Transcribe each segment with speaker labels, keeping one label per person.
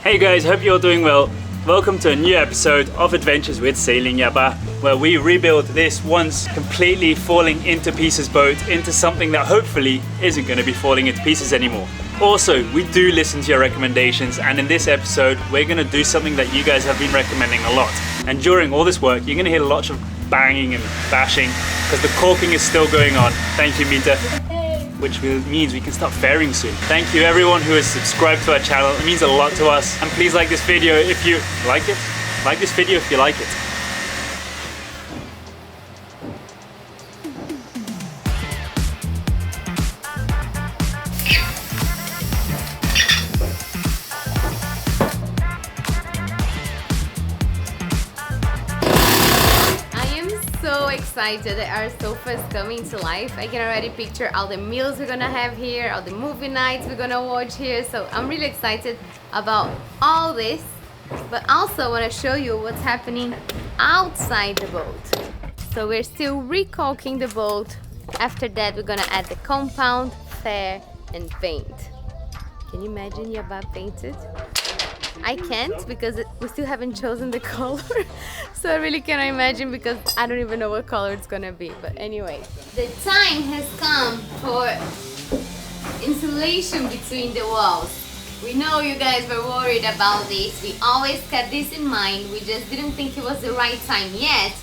Speaker 1: Hey guys, hope you're doing well. Welcome to a new episode of Adventures with Sailing Yabá, where we rebuild this once completely falling into pieces boat into something that hopefully isn't going to be falling into pieces anymore. Also, we do listen to your recommendations, and in this episode we're going to do something that you guys have been recommending a lot. And during all this work you're going to hear lots of banging and bashing because the caulking is still going on. Thank you, Mita. Which means we can start fairing soon. Thank you everyone who has subscribed to our channel. It means a lot to us. And please like this video if you like it. Like this video if you like it.
Speaker 2: Excited that our sofa is coming to life. I can already picture all the meals we're gonna have here, all the movie nights we're gonna watch here, so I'm really excited about all this. But also I want to show you what's happening outside the boat. So we're still recaulking the boat. After that we're gonna add the compound, fair and paint. Can you imagine Yabá painted? I can't because we still haven't chosen the color. So I really cannot imagine because I don't even know what color it's gonna be. But anyway, the time has come for insulation between the walls. We know you guys were worried about this. We always kept this in mind. We just didn't think it was the right time yet.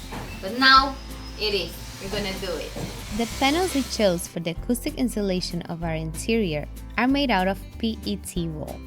Speaker 2: But now it is. We're gonna do it.
Speaker 3: The panels we chose for the acoustic insulation of our interior are made out of PET wool.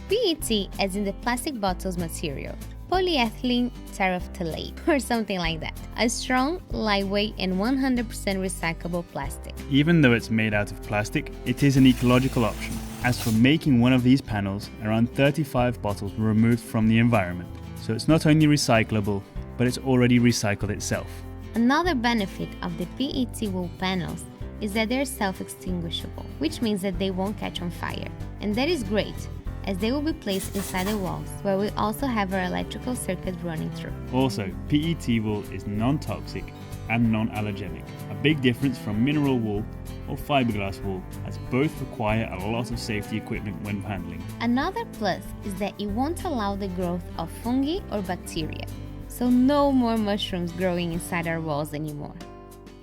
Speaker 3: PET as in the plastic bottles material, polyethylene terephthalate or something like that. A strong, lightweight and 100% recyclable plastic.
Speaker 1: Even though it's made out of plastic, it is an ecological option. As for making one of these panels, around 35 bottles were removed from the environment. So it's not only recyclable, but it's already recycled itself.
Speaker 3: Another benefit of the PET wool panels is that they're self-extinguishable, which means that they won't catch on fire. And that is great, as they will be placed inside the walls, where we also have our electrical circuit running through.
Speaker 1: Also, PET wool is non-toxic and non-allergenic, a big difference from mineral wool or fiberglass wool, as both require a lot of safety equipment when handling.
Speaker 3: Another plus is that it won't allow the growth of fungi or bacteria, so no more mushrooms growing inside our walls anymore.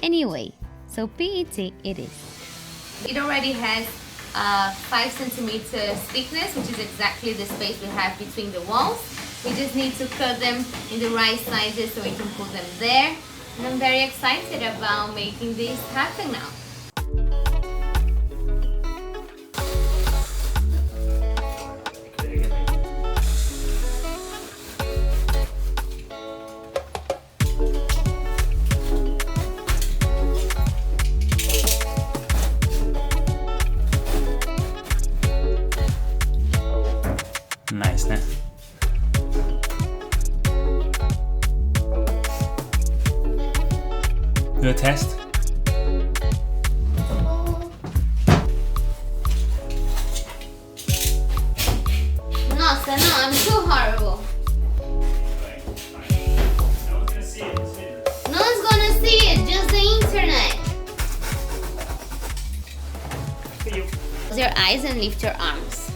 Speaker 3: Anyway, so PET it is.
Speaker 2: It already has 5 centimeters thickness, which is exactly the space we have between the walls. We just need to cut them in the right sizes so we can put them there. And I'm very excited about making this happen now.
Speaker 1: Nice, né? Do a test.
Speaker 2: Nossa, no, I'm too horrible.
Speaker 1: No one's gonna see it.
Speaker 2: No one's gonna see it, just the internet. Close your eyes and lift your arms.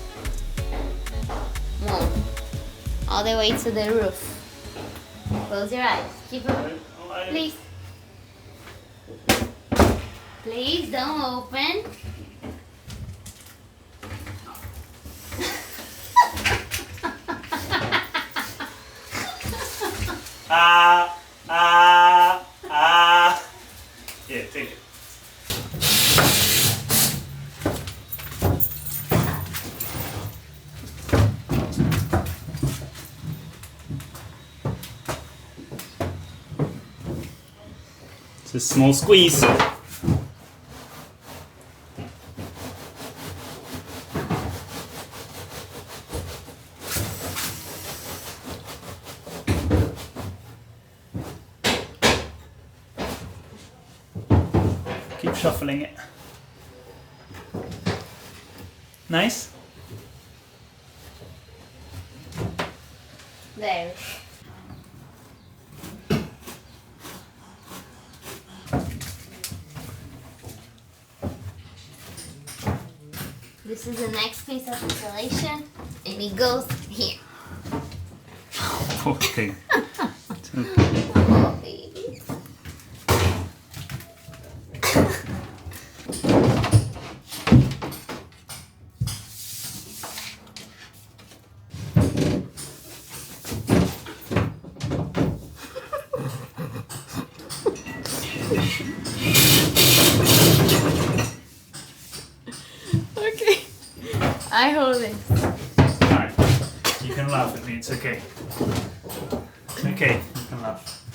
Speaker 2: Move. All the way to the roof. Close your eyes. Keep it. Please. Please don't open.
Speaker 1: Yeah, take it. It's a small squeeze. Keep shuffling it. Nice?
Speaker 2: There. This is the next piece of installation, and it goes here.
Speaker 1: Okay.
Speaker 2: Oh, baby. Okay, I hold this.
Speaker 1: Alright, you can laugh at me, it's okay. It's okay, you can laugh.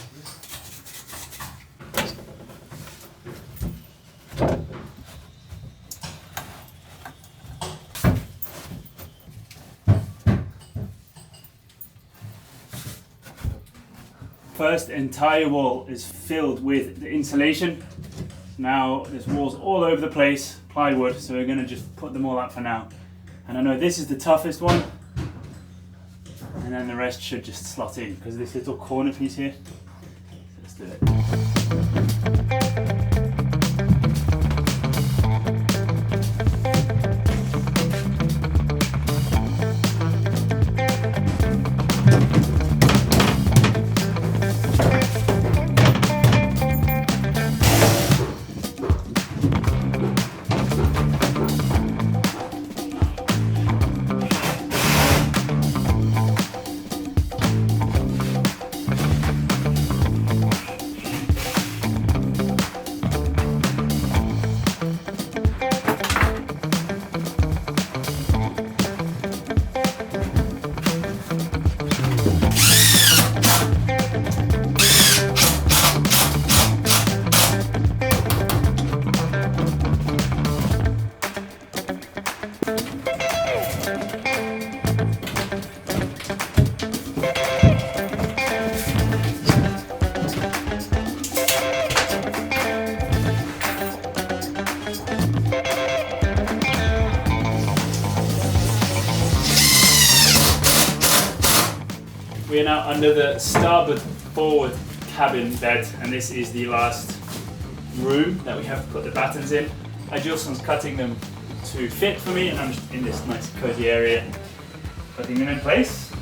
Speaker 1: First entire wall is filled with the insulation. Now there's walls all over the place, plywood, so we're going to just put them all up for now. And I know this is the toughest one, and then the rest should just slot in because of this little corner piece here. Let's do it. We are now under the starboard forward cabin bed, and this is the last room that we have to put the battens in. Adilson's cutting them to fit for me, and I'm just in this nice cozy area putting them in place.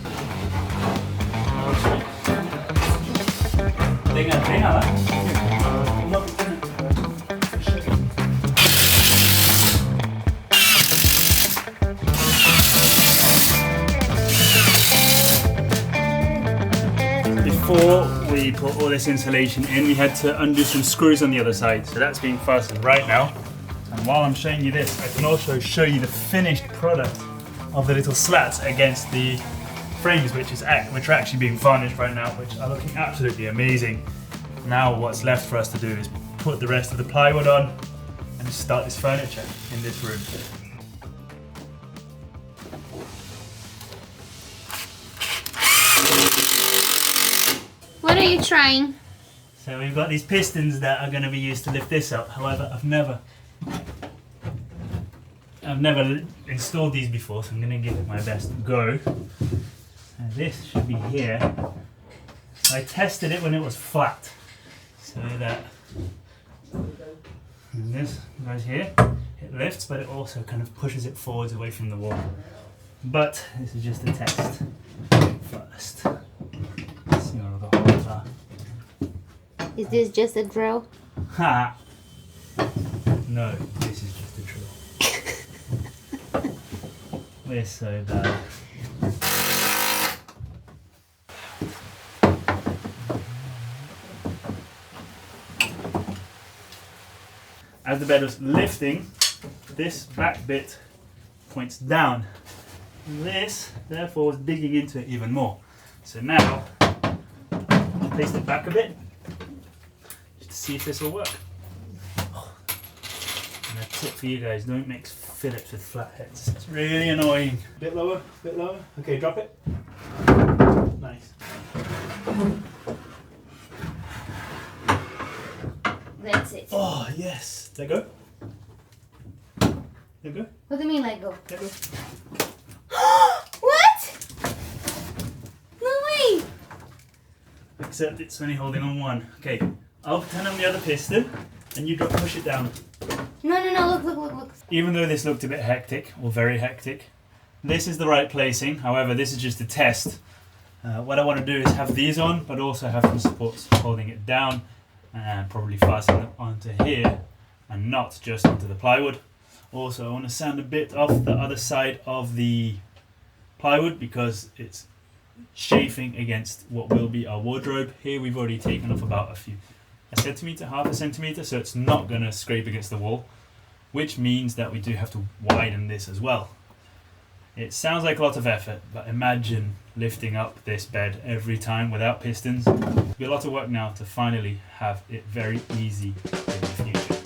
Speaker 1: Before we put all this insulation in, we had to undo some screws on the other side, so that's being fastened right now. And while I'm showing you this, I can also show you the finished product of the little slats against the frames, which are actually being varnished right now, which are looking absolutely amazing. Now what's left for us to do is put the rest of the plywood on and start this furniture in this room.
Speaker 2: What are you trying?
Speaker 1: So we've got these pistons that are going to be used to lift this up. However, I've never installed these before, so I'm going to give it my best go. And this should be here. I tested it when it was flat, so that and this goes here. It lifts, but it also kind of pushes it forwards away from the wall. But this is just a test first. Let's see where the holes are.
Speaker 2: Is this just a drill?
Speaker 1: Ha! No, this is just a drill. We're so bad. As the bed was lifting, this back bit points down. This, therefore, was digging into it even more. So now, place it back a bit, just to see if this will work. And a tip for you guys, don't mix Phillips with flatheads. It's really annoying. Bit lower, bit lower. Okay, drop it. Nice.
Speaker 2: That's it.
Speaker 1: Oh, yes. Let go. Let go.
Speaker 2: What do you mean let go?
Speaker 1: Let go.
Speaker 2: What? No way!
Speaker 1: Except it's only holding on one. Okay, I'll turn on the other piston and you push it down.
Speaker 2: No, look.
Speaker 1: Even though this looked a bit hectic, or very hectic, this is the right placing. However, this is just a test. What I want to do is have these on, but also have some supports holding it down, and probably fasten them onto here, and not just onto the plywood. Also, I want to sand a bit off the other side of the plywood because it's chafing against what will be our wardrobe. Here we've already taken off about a centimetre, half a centimetre, so it's not going to scrape against the wall, which means that we do have to widen this as well. It sounds like a lot of effort, but imagine lifting up this bed every time without pistons. It'll be a lot of work now to finally have it very easy in the future.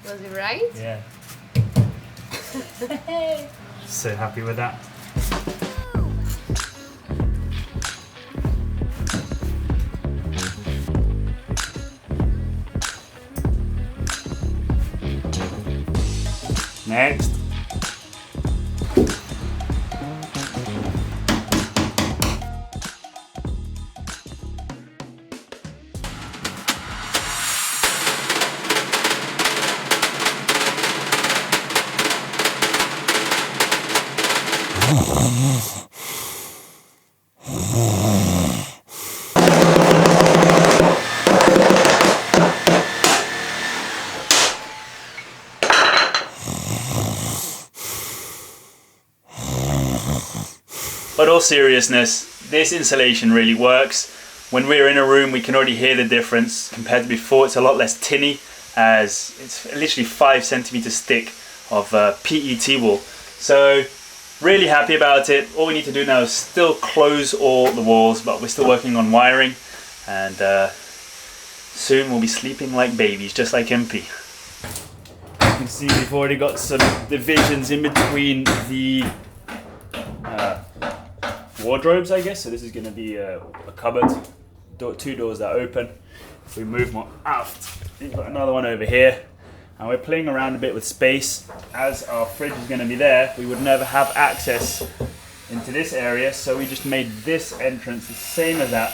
Speaker 2: Was it right?
Speaker 1: Yeah. So happy with that. Next. But all seriousness, this insulation really works. When we're in a room, we can already hear the difference compared to before. It's a lot less tinny, as it's literally 5 centimeters thick of PET wool. So really happy about it. All we need to do now is still close all the walls, but we're still working on wiring, and soon we'll be sleeping like babies, just like MP. You can see we've already got some divisions in between the wardrobes, I guess. So this is going to be a cupboard, 2 doors that open. If we move more aft, we've got another one over here, and we're playing around a bit with space. As our fridge is going to be there, we would never have access into this area, so we just made this entrance the same as that.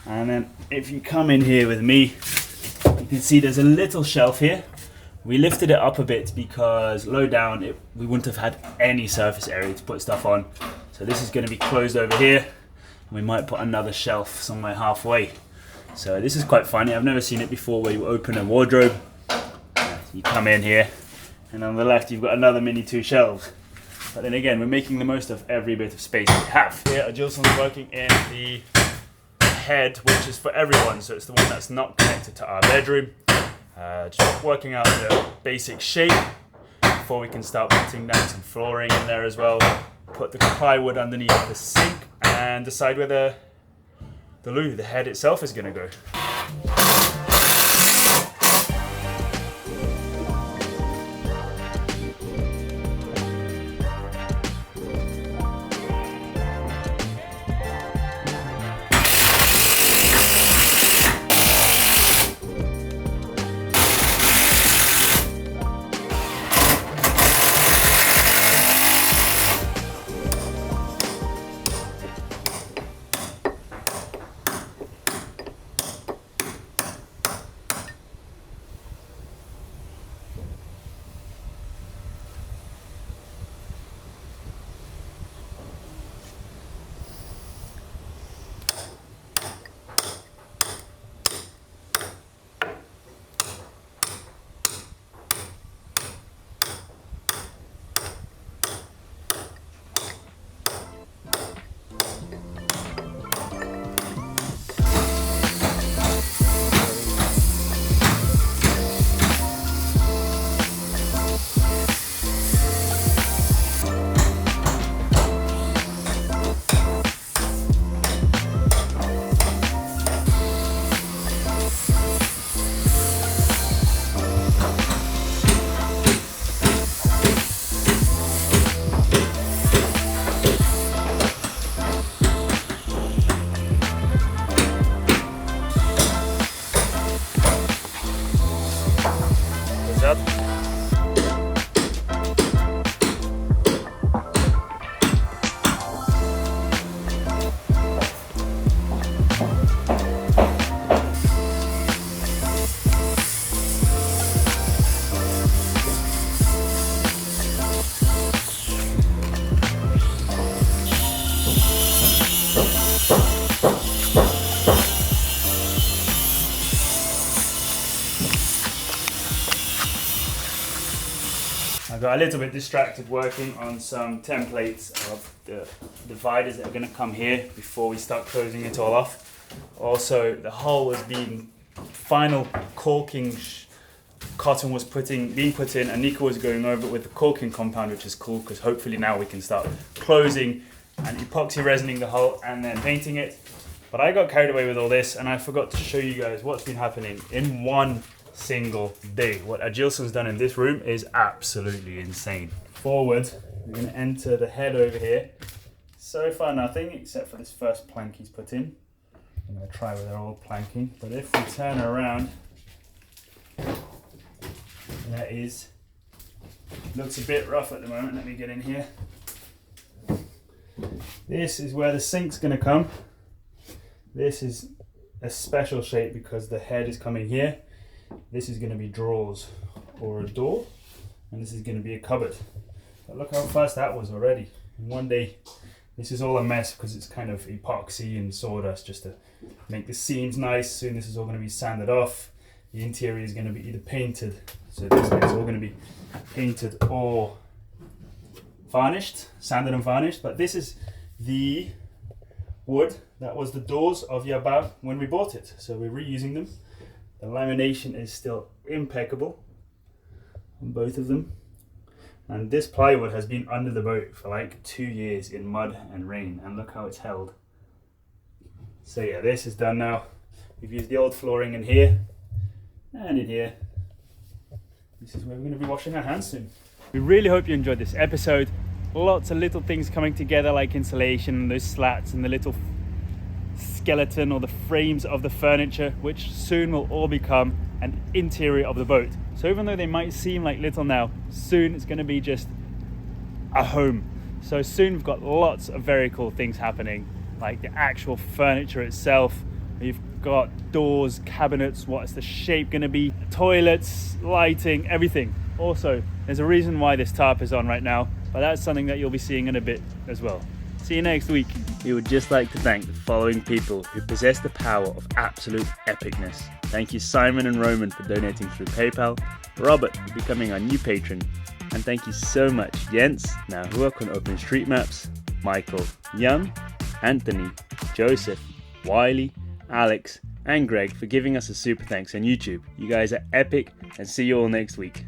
Speaker 1: And then if you come in here with me, you can see there's a little shelf here. We lifted it up a bit because low down we wouldn't have had any surface area to put stuff on. So this is going to be closed over here, and we might put another shelf somewhere halfway. So this is quite funny. I've never seen it before, where you open a wardrobe, you come in here, and on the left you've got another mini 2 shelves. But then again, we're making the most of every bit of space we have. Here, Gilson's working in the head, which is for everyone. So it's the one that's not connected to our bedroom. Just working out the basic shape before we can start putting down some flooring in there as well. Put the plywood underneath the sink and decide where the loo, the head itself, is going to go. I got a little bit distracted working on some templates of the dividers that are going to come here before we start closing it all off. Also, the hull was being final caulking cotton was being put in, and Nico was going over it with the caulking compound, which is cool because hopefully now we can start closing and epoxy resining the hull and then painting it. But I got carried away with all this and I forgot to show you guys what's been happening in one single day. What Agilson's done in this room is absolutely insane. Forward, we're going to enter the head over here. So far nothing except for this first plank he's put in. I'm going to try with our old planking, but if we turn around, that looks a bit rough at the moment. Let me get in here. This is where the sink's going to come. This is a special shape because the head is coming here. This is going to be drawers or a door, and this is going to be a cupboard. But look how fast that was already. In one day, this is all a mess because it's kind of epoxy and sawdust just to make the seams nice. Soon this is all going to be sanded off. The interior is going to be either painted, so this is all going to be painted or varnished, sanded and varnished. But this is the wood that was the doors of Yabá when we bought it, so we're reusing them. The lamination is still impeccable on both of them, and this plywood has been under the boat for like 2 years in mud and rain, and look how it's held. So yeah, this is done now. We've used the old flooring in here and in here. This is where we're going to be washing our hands soon. We really hope you enjoyed this episode. Lots of little things coming together like insulation, those slats and the little skeleton or the frames of the furniture, which soon will all become an interior of the boat. So even though they might seem like little now, soon it's going to be just a home. So soon we've got lots of very cool things happening, like the actual furniture itself. We've got doors, cabinets, what's the shape going to be, toilets, lighting, everything. Also, there's a reason why this tarp is on right now, but that's something that you'll be seeing in a bit as well. See you next week. We would just like to thank the following people who possess the power of absolute epicness. Thank you Simon and Roman for donating through PayPal, Robert for becoming our new patron, and thank you so much Jens, now who work on Open Street Maps, Michael, Jan, Anthony, Joseph, Wiley, Alex and Greg for giving us a super thanks on YouTube. You guys are epic, and see you all next week.